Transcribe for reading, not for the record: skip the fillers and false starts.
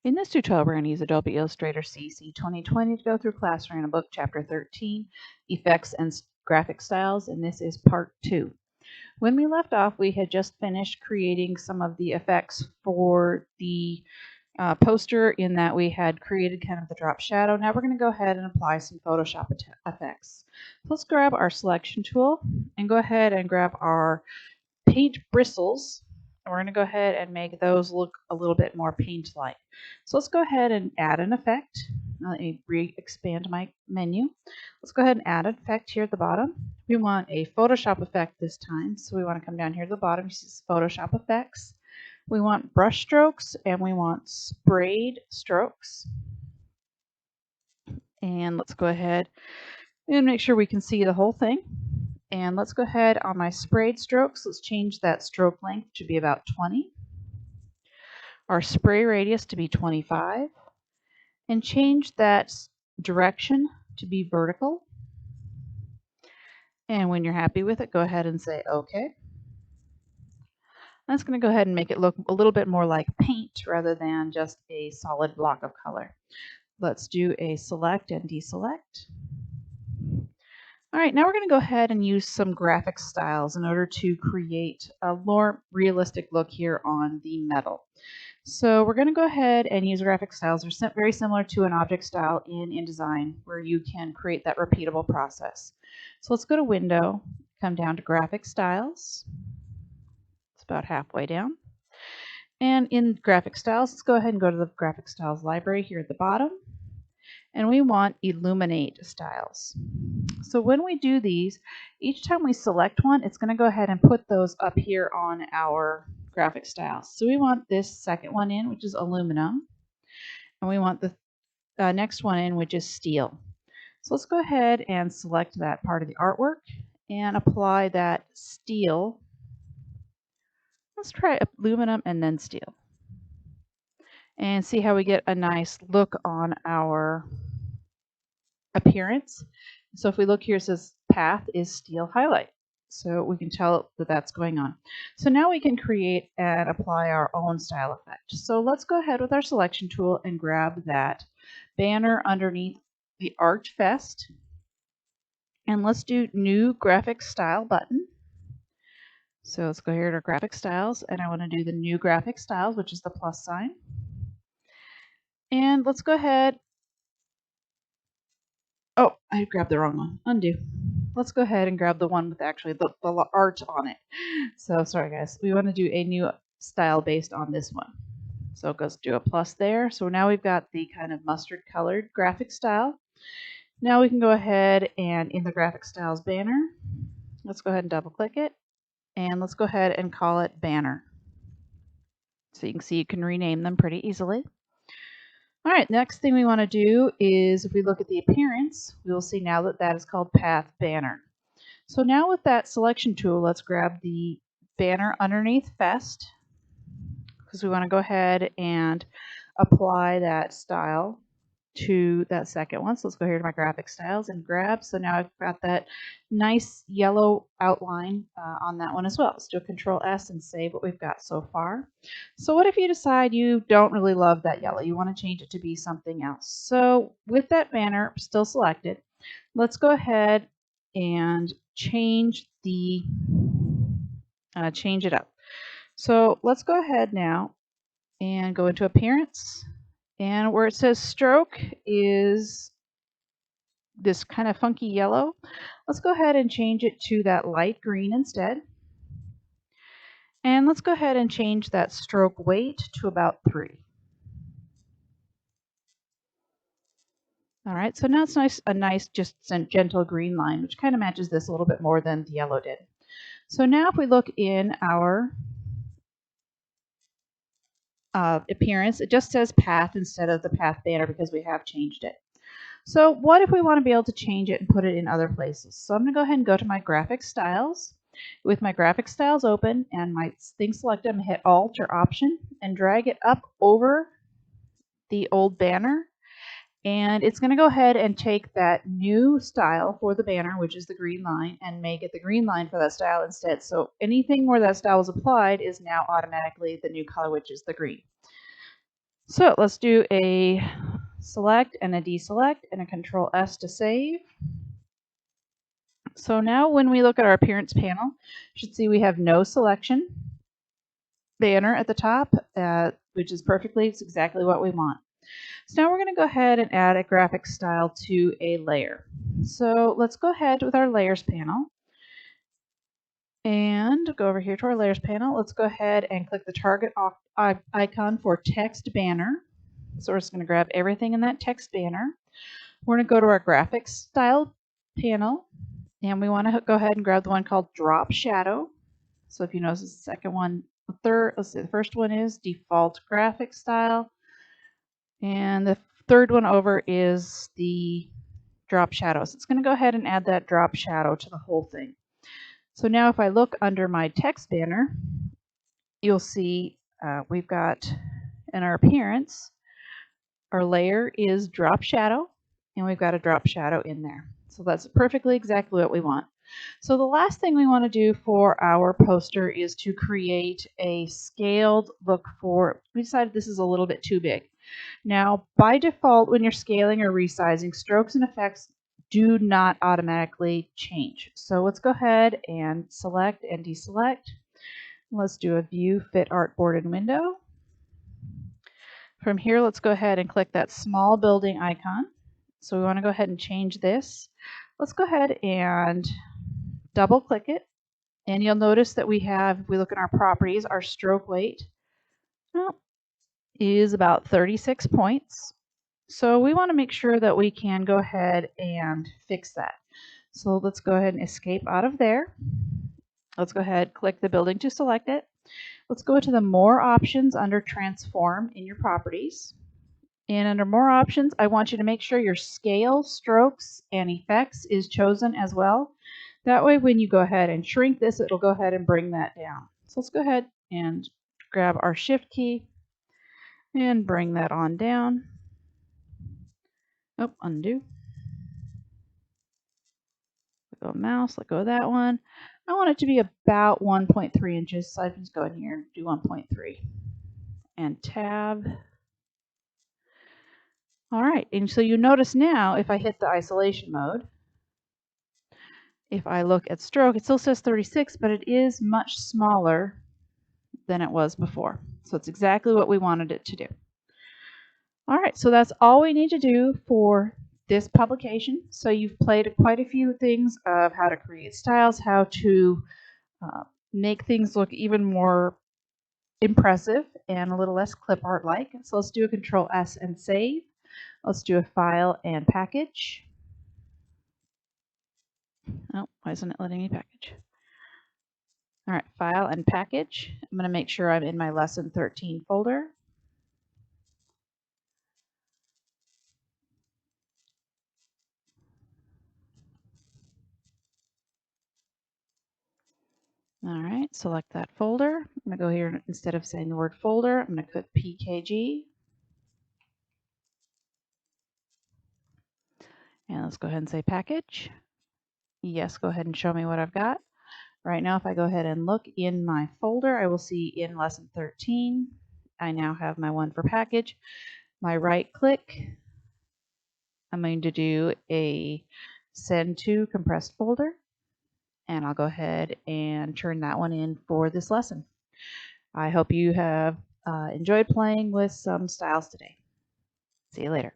In this tutorial, we're going to use Adobe Illustrator CC 2020 to go through Class Random Book Chapter 13, Effects and Graphic Styles, and this is Part 2. When we left off, we had just finished creating some of the effects for the poster in that we had created kind of the drop shadow. Now we're going to go ahead and apply some Photoshop effects. So let's grab our selection tool and go ahead and grab our paint bristles. And we're going to go ahead and make those look a little bit more paint-like. So let's go ahead and add an effect. Let me expand my menu. Let's go ahead and add an effect here at the bottom. We want a Photoshop effect this time, so we want to come down here at the bottom. This is Photoshop effects. We want brush strokes and we want sprayed strokes. And let's go ahead and make sure we can see the whole thing. And let's go ahead on my sprayed strokes. Let's change that stroke length to be about 20. Our spray radius to be 25. And change that direction to be vertical. And when you're happy with it, go ahead and say OK. That's going to go ahead and make it look a little bit more like paint rather than just a solid block of color. Let's do a select and deselect. All right, now we're going to go ahead and use some graphic styles in order to create a more realistic look here on the metal. So we're going to go ahead and use graphic styles. They're very similar to an object style in InDesign where you can create that repeatable process. So let's go to Window, come down to Graphic Styles. It's about halfway down. And in Graphic Styles, let's go ahead and go to the Graphic Styles library here at the bottom. And we want Illuminate Styles. So when we do these, each time we select one, it's going to go ahead and put those up here on our graphic styles. So we want this second one in, which is aluminum. And we want the next one in, which is steel. So let's go ahead and select that part of the artwork and apply that steel. Let's try aluminum and then steel. And see how we get a nice look on our appearance. So if we look here, it says path is steel highlight. So we can tell that that's going on. So now we can create and apply our own style effect. So let's go ahead with our selection tool and grab that banner underneath the Art Fest. And let's do new graphic style button. So let's go here to our graphic styles, and I want to do the new graphic styles, which is the plus sign. And let's go ahead. Oh, I grabbed the wrong one. Undo. Let's go ahead and grab the one with actually the art on it. So sorry guys, we want to do a new style based on this one. So it goes do a plus there. So now we've got the kind of mustard colored graphic style. Now we can go ahead and in the graphic styles banner, let's go ahead and double click it. And let's go ahead and call it banner. So you can see you can rename them pretty easily. All right, next thing we want to do is if we look at the appearance, we will see now that that is called Path Banner. So now with that selection tool, let's grab the banner underneath Fest because we want to go ahead and apply that style to that second one. So let's go here to my graphic styles and grab. So now I've got that nice yellow outline on that one as well. Let's do a Control S and save what we've got so far. So what if you decide you don't really love that yellow? You want to change it to be something else. So with that banner still selected, let's go ahead and change the change it up. So let's go ahead now and go into Appearance. And where it says stroke is this kind of funky yellow. Let's go ahead and change it to that light green instead. And let's go ahead and change that stroke weight to about 3. All right, so now it's a nice, just gentle green line, which kind of matches this a little bit more than the yellow did. So now if we look in our appearance, it just says path instead of the path banner because we have changed it. So what if we want to be able to change it and put it in other places? So I'm going to go ahead and go to my graphic styles. With my graphic styles open and my thing selected, I'm going to hit Alt or Option and drag it up over the old banner. And it's going to go ahead and take that new style for the banner, which is the green line, and make it the green line for that style instead. So anything where that style was applied is now automatically the new color, which is the green. So let's do a select and a deselect and a Control S to save. So now when we look at our appearance panel, you should see we have no selection banner at the top, which is perfectly, it's exactly what we want. So now we're going to go ahead and add a graphic style to a layer. So let's go ahead with our layers panel and go over here to our layers panel. Let's go ahead and click the target icon for text banner. So we're just going to grab everything in that text banner. We're going to go to our graphics style panel, and we want to go ahead and grab the one called drop shadow. So if you notice the second one, let's see, the first one is default graphic style, and the third one over is the drop shadow. So it's going to go ahead and add that drop shadow to the whole thing. So now if I look under my text banner, you'll see we've got in our appearance, our layer is drop shadow, and we've got a drop shadow in there. So that's perfectly exactly what we want. So the last thing we want to do for our poster is to create a scaled look for, we decided this is a little bit too big. Now, by default, when you're scaling or resizing, strokes and effects do not automatically change. So let's go ahead and select and deselect. Let's do a view, fit artboard and window. From here, let's go ahead and click that small building icon. So we want to go ahead and change this. Let's go ahead and double click it. And you'll notice that we have, if we look at our properties, our stroke weight is about 36 points. So we want to make sure that we can go ahead and fix that. So let's go ahead and escape out of there. Let's go ahead, click the building to select it. Let's go to the more options under transform in your properties. And under more options, I want you to make sure your scale, strokes, and effects is chosen as well. That way when you go ahead and shrink this, it'll go ahead and bring that down. So let's go ahead and grab our shift key and bring that on down. Oh, undo. Let go of mouse, let go of that one. I want it to be about 1.3 inches, so I can just go in here and do 1.3. And tab. All right, and so you notice now if I hit the isolation mode, if I look at stroke, it still says 36, but it is much smaller than it was before. So it's exactly what we wanted it to do. All right, so that's all we need to do for this publication. So you've played quite a few things of how to create styles, how to make things look even more impressive and a little less clip art like. So let's do a Control S and save. Let's do a file and package. Oh, why isn't it letting me package? All right, file and package. I'm going to make sure I'm in my lesson 13 folder. All right, select that folder. I'm going to go here, instead of saying the word folder, I'm going to put PKG. And let's go ahead and say package. Yes, go ahead and show me what I've got. Right now, if I go ahead and look in my folder, I will see in lesson 13, I now have my one for package. My right click, I'm going to do a send to compressed folder, and I'll go ahead and turn that one in for this lesson. I hope you have enjoyed playing with some styles today. See you later.